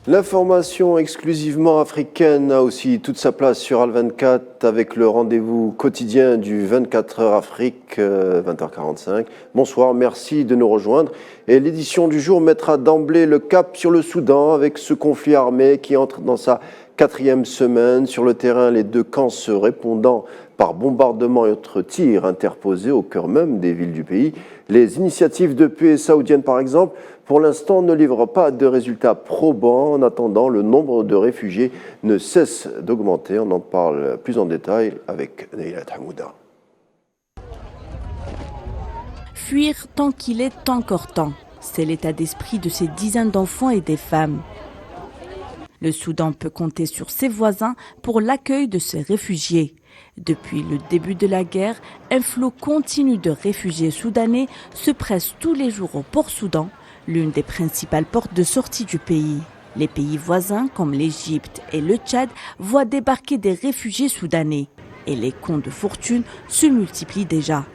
L'information exclusivement africaine a aussi toute sa place sur Al24 avec le rendez-vous quotidien du 24h Afrique, 20h45. Bonsoir, merci de nous rejoindre. Et l'édition du jour mettra d'emblée le cap sur le Soudan avec ce conflit armé qui entre dans sa 4e semaine. Sur le terrain, les deux camps se répondant par bombardements et autres tirs interposés au cœur même des villes du pays. Les initiatives de paix saoudiennes, par exemple, pour l'instant, ne livrent pas de résultats probants. En attendant, le nombre de réfugiés ne cesse d'augmenter. On en parle plus en détail avec Neila Hamouda. Fuir tant qu'il est encore temps. C'est l'état d'esprit de ces dizaines d'enfants et des femmes. Le Soudan peut compter sur ses voisins pour l'accueil de ces réfugiés. Depuis le début de la guerre, un flot continu de réfugiés soudanais se presse tous les jours au Port Soudan, l'une des principales portes de sortie du pays. Les pays voisins comme l'Égypte et le Tchad voient débarquer des réfugiés soudanais et les comptes de fortune se multiplient déjà.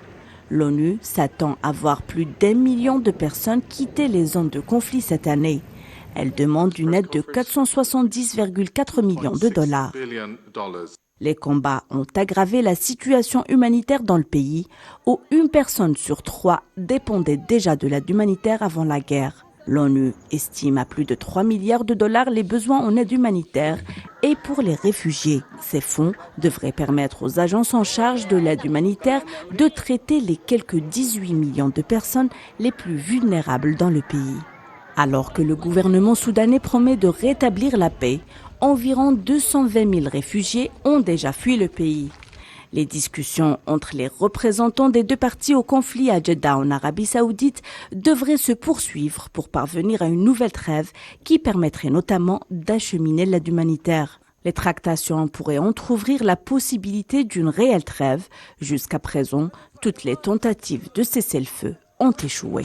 L'ONU s'attend à voir plus d'1 million de personnes quitter les zones de conflit cette année. Elle demande une aide de 470,4 millions de dollars. Les combats ont aggravé la situation humanitaire dans le pays, où 1 personne sur 3 dépendait déjà de l'aide humanitaire avant la guerre. L'ONU estime à plus de 3 milliards de dollars les besoins en aide humanitaire et pour les réfugiés. Ces fonds devraient permettre aux agences en charge de l'aide humanitaire de traiter les quelques 18 millions de personnes les plus vulnérables dans le pays. Alors que le gouvernement soudanais promet de rétablir la paix, environ 220 000 réfugiés ont déjà fui le pays. Les discussions entre les représentants des deux parties au conflit à Jeddah en Arabie Saoudite devraient se poursuivre pour parvenir à une nouvelle trêve qui permettrait notamment d'acheminer l'aide humanitaire. Les tractations pourraient entrouvrir la possibilité d'une réelle trêve. Jusqu'à présent, toutes les tentatives de cessez-le-feu ont échoué.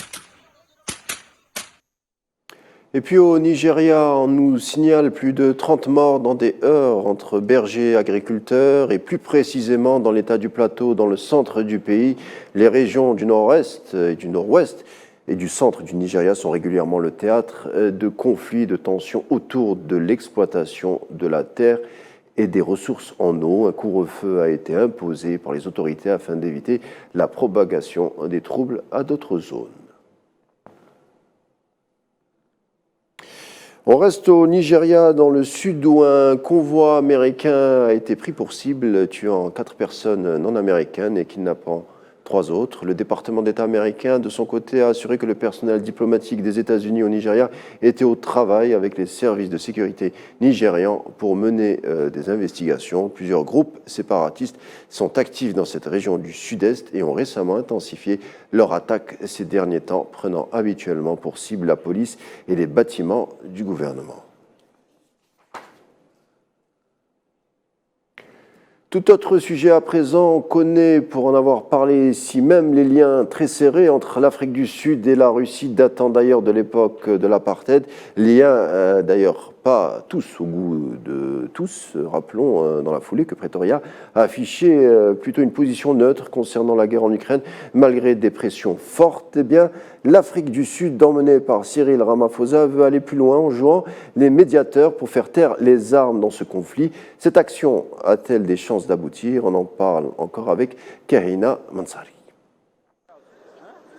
Et puis au Nigeria, on nous signale plus de 30 morts dans des heurts entre bergers et agriculteurs, et plus précisément dans l'état du Plateau, dans le centre du pays. Les régions du nord-est et du nord-ouest et du centre du Nigeria sont régulièrement le théâtre de conflits, de tensions autour de l'exploitation de la terre et des ressources en eau. Un couvre-feu a été imposé par les autorités afin d'éviter la propagation des troubles à d'autres zones. On reste au Nigeria, dans le sud, où un convoi américain a été pris pour cible, tuant 4 personnes non américaines et kidnappant 3 autres. Le département d'État américain, de son côté, a assuré que le personnel diplomatique des États-Unis au Nigeria était au travail avec les services de sécurité nigérians pour mener des investigations. Plusieurs groupes séparatistes sont actifs dans cette région du sud-est et ont récemment intensifié leur attaque ces derniers temps, prenant habituellement pour cible la police et les bâtiments du gouvernement. Tout autre sujet à présent, on connaît, pour en avoir parlé ici même, les liens très serrés entre l'Afrique du Sud et la Russie, datant d'ailleurs de l'époque de l'apartheid. Liens d'ailleurs pas tous au goût de tous. Rappelons dans la foulée que Pretoria a affiché plutôt une position neutre concernant la guerre en Ukraine, malgré des pressions fortes. Eh bien, l'Afrique du Sud, emmenée par Cyril Ramaphosa, veut aller plus loin en jouant les médiateurs pour faire taire les armes dans ce conflit. Cette action a-t-elle des chances d'aboutir? On en parle encore avec Karina Mansari.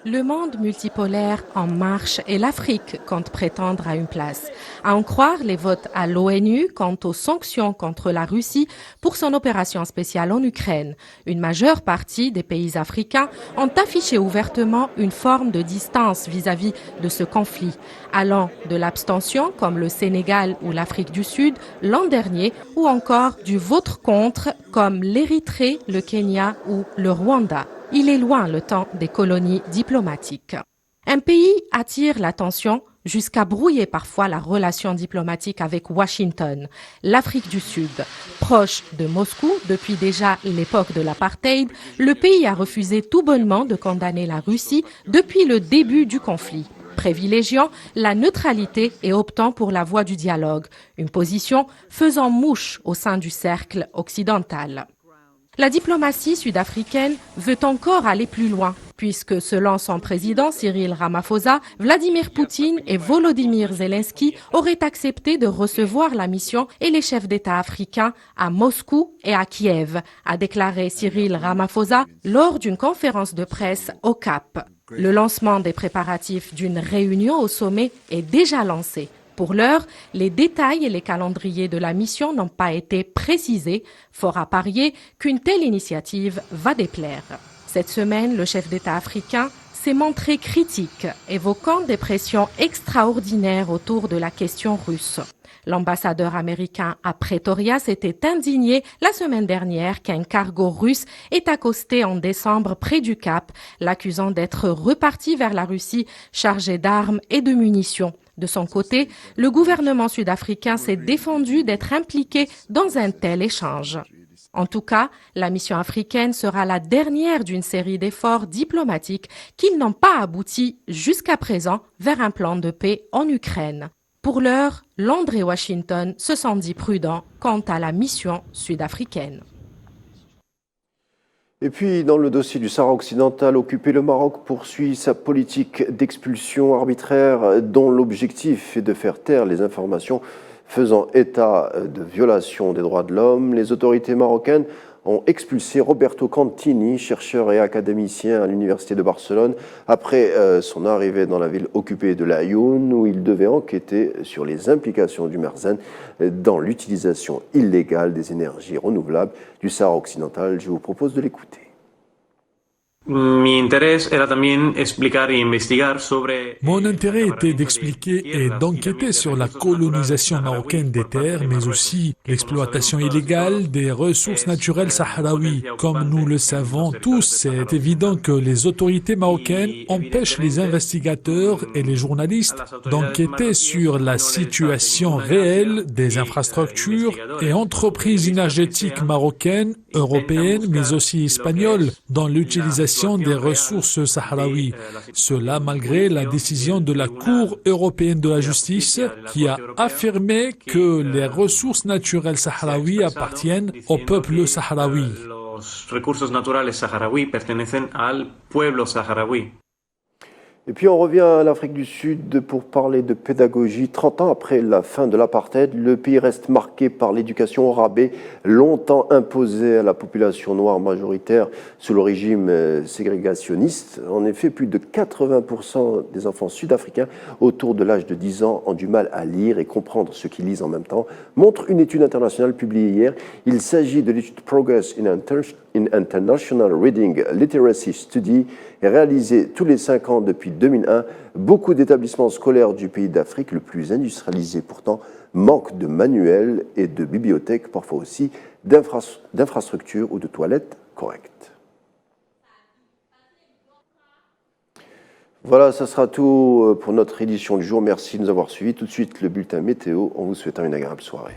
Le monde multipolaire en marche et l'Afrique compte prétendre à une place. À en croire les votes à l'ONU quant aux sanctions contre la Russie pour son opération spéciale en Ukraine. Une majeure partie des pays africains ont affiché ouvertement une forme de distance vis-à-vis de ce conflit, allant de l'abstention comme le Sénégal ou l'Afrique du Sud l'an dernier, ou encore du vote contre comme l'Érythrée, le Kenya ou le Rwanda. Il est loin le temps des colonies diplomatiques. Un pays attire l'attention jusqu'à brouiller parfois la relation diplomatique avec Washington, l'Afrique du Sud. Proche de Moscou depuis déjà l'époque de l'apartheid, le pays a refusé tout bonnement de condamner la Russie depuis le début du conflit, privilégiant la neutralité et optant pour la voie du dialogue, une position faisant mouche au sein du cercle occidental. La diplomatie sud-africaine veut encore aller plus loin, puisque selon son président Cyril Ramaphosa, Vladimir Poutine et Volodymyr Zelensky auraient accepté de recevoir la mission et les chefs d'État africains à Moscou et à Kiev, a déclaré Cyril Ramaphosa lors d'une conférence de presse au Cap. Le lancement des préparatifs d'une réunion au sommet est déjà lancé. Pour l'heure, les détails et les calendriers de la mission n'ont pas été précisés, fort à parier qu'une telle initiative va déplaire. Cette semaine, le chef d'État africain s'est montré critique, évoquant des pressions extraordinaires autour de la question russe. L'ambassadeur américain à Pretoria s'était indigné la semaine dernière qu'un cargo russe ait accosté en décembre près du Cap, l'accusant d'être reparti vers la Russie chargé d'armes et de munitions. De son côté, le gouvernement sud-africain s'est défendu d'être impliqué dans un tel échange. En tout cas, la mission africaine sera la dernière d'une série d'efforts diplomatiques qui n'ont pas abouti jusqu'à présent vers un plan de paix en Ukraine. Pour l'heure, Londres et Washington se sont dit prudents quant à la mission sud-africaine. Et puis, dans le dossier du Sahara occidental occupé, le Maroc poursuit sa politique d'expulsion arbitraire dont l'objectif est de faire taire les informations faisant état de violations des droits de l'homme. Les autorités marocaines ont expulsé Roberto Cantini, chercheur et académicien à l'Université de Barcelone, après son arrivée dans la ville occupée de l'Aïoun, où il devait enquêter sur les implications du Merzen dans l'utilisation illégale des énergies renouvelables du Sahara occidental. Je vous propose de l'écouter. Mon intérêt était d'expliquer et d'enquêter sur la colonisation marocaine des terres, mais aussi l'exploitation illégale des ressources naturelles sahraouies. Comme nous le savons tous, c'est évident que les autorités marocaines empêchent les investigateurs et les journalistes d'enquêter sur la situation réelle des infrastructures et entreprises énergétiques marocaines, européennes, mais aussi espagnoles, dans l'utilisation des ressources sahraouies. Cela malgré la décision de la Cour européenne de la justice qui a affirmé que les ressources naturelles sahraouies appartiennent au peuple sahraoui. Et puis on revient à l'Afrique du Sud pour parler de pédagogie. 30 ans après la fin de l'apartheid, le pays reste marqué par l'éducation au rabais, longtemps imposée à la population noire majoritaire sous le régime ségrégationniste. En effet, plus de 80% des enfants sud-africains autour de l'âge de 10 ans ont du mal à lire et comprendre ce qu'ils lisent en même temps, montre une étude internationale publiée hier. Il s'agit de l'étude Progress in International Reading Literacy Study, réalisée tous les 5 ans depuis 2001. Beaucoup d'établissements scolaires du pays d'Afrique le plus industrialisé pourtant manquent de manuels et de bibliothèques, parfois aussi d'infrastructures ou de toilettes correctes. Voilà, ça sera tout pour notre édition du jour. Merci de nous avoir suivis. Tout de suite, le bulletin météo en vous souhaitant une agréable soirée.